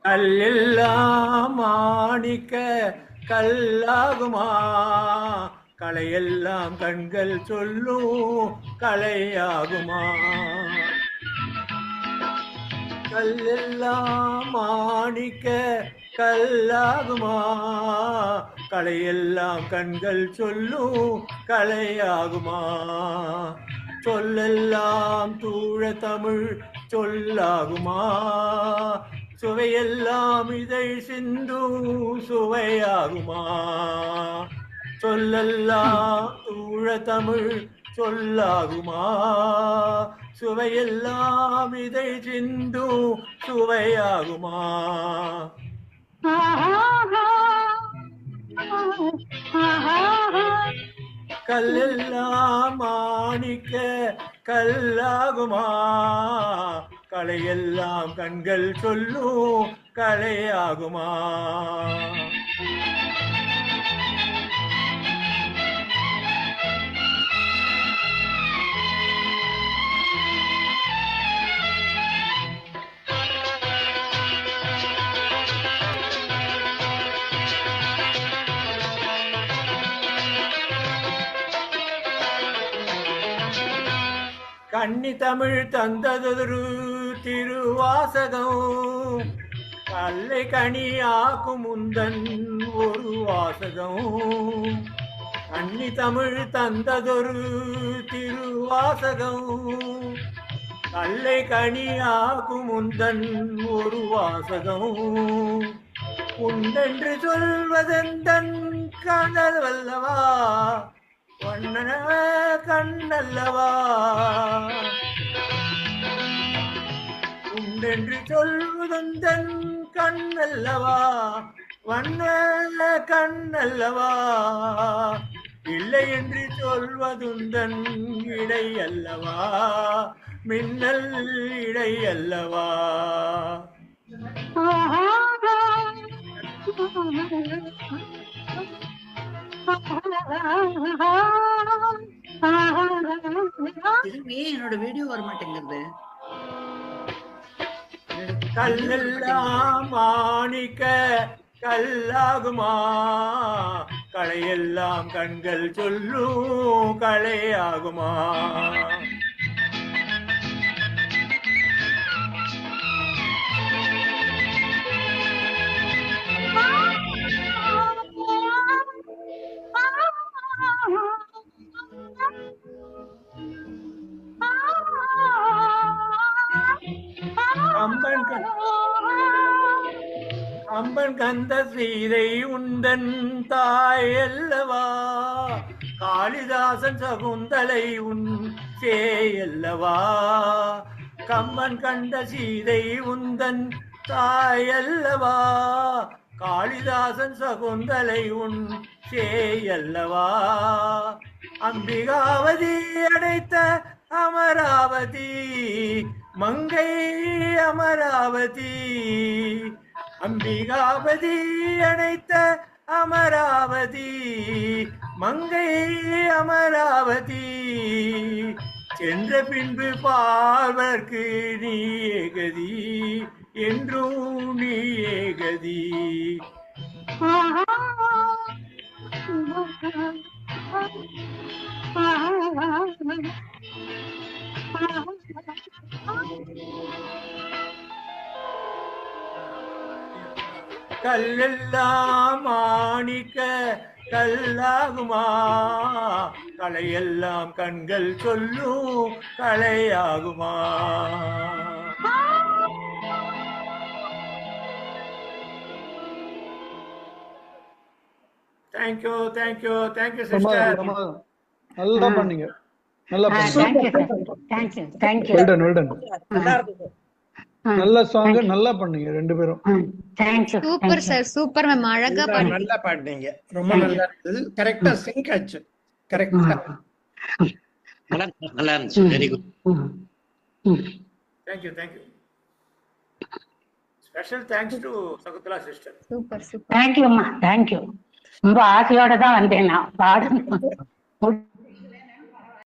கல்லெல்லாம் மாணிக்க கல்லாகுமா, கலையெல்லாம் கண்கள் சொல்லும் கலையாகுமா. கல்லெல்லாம் மாணிக்க கல்லாகுமா, கலையெல்லாம் கண்கள் சொல்லும் கலையாகுமா. சொல்லெல்லாம் தூழ தமிழ் சொல்லாகுமா, சுவையெல்லாம் இதை சிந்தும் சுவையாகுமா. சொல்லெல்லாம் தூழ தமிழ் சொல்லாகுமா, சுவையெல்லாம் இதை சிந்தும் சுவையாகுமா. கல்லெல்லாம் மாணிக்க கல்லாகுமா, கலையெல்லாம் கண்கள் சொல்லும் கலையாகுமா. கன்னி தமிழ் தந்ததொரு திருவாசகம், கல்லை கனி ஆக்கும் முந்தன் ஒரு வாசகம். கன்னி தமிழ் தந்ததொரு திருவாசகம், கல்லை கனி ஆக்கும் முந்தன் ஒரு வாசகம். உண்டென்று சொல்வதெந்தன் காதல் வல்லவா, வண்ணன கண்ணல்லவா. உண்டென்று சொல்வதெந்தன் கண்ணல்லவா, வண்ண கண்ணல்லவா. இல்லை என்று சொல்வதுந்தன் இடை அல்லவா, மின்னல் இடை அல்லவா. என்னோட வீடியோ வர மாட்டேங்குது. கல்லெல்லாம் மாணிக்க கல்லாகுமா, கலையெல்லாம் கண்கள் சொல்லும் கலையாகுமா. அம்பன் கந்த சீதை உந்தன் தாய் அல்லவா, காளிதாசன் சகுந்தலை உன் சேயல்லவா. கம்பன் கண்ட சீதை உந்தன் தாய் அல்லவா, காளிதாசன் சகுந்தலை உன் சேயல்லவா. அம்பிகாவதி அடைத்த அமராவதி மங்கை அமராவதி, அம்பிகாவதி அடைத்த அமராவதி மங்கை அமராவதி. சென்ற பின்பு பார்வர்க்கு நீயே கதி, என்றும் நீயே கதி. கல்லெல்லாம் மாணிக்க கல்லாகுமா, கலையெல்லாம் கண்கள் சொல்லும் கலையாகுமா. Thank you thank you thank you sister. நல்லா பண்ணீங்க, நல்லா நல்ல சாங் நல்லா பண்ணீங்க ரெண்டு பேரும். சூப்பர் சார், சூப்பர் மேம், அழகா நல்லா பாடுனீங்க, ரொம்ப நல்லா இருந்தது. கரெக்டா சிங்க் ஆச்சு. கரெக்ட். நல்லா இருந்துச்சு. Very good. Thank you thank you. Special thanks to Shakuntala sister. Super super. Thank you அம்மா, தேங்க்யூ. ரொம்ப ஆசையோட தான் வந்தேன் நான் பாடணும்.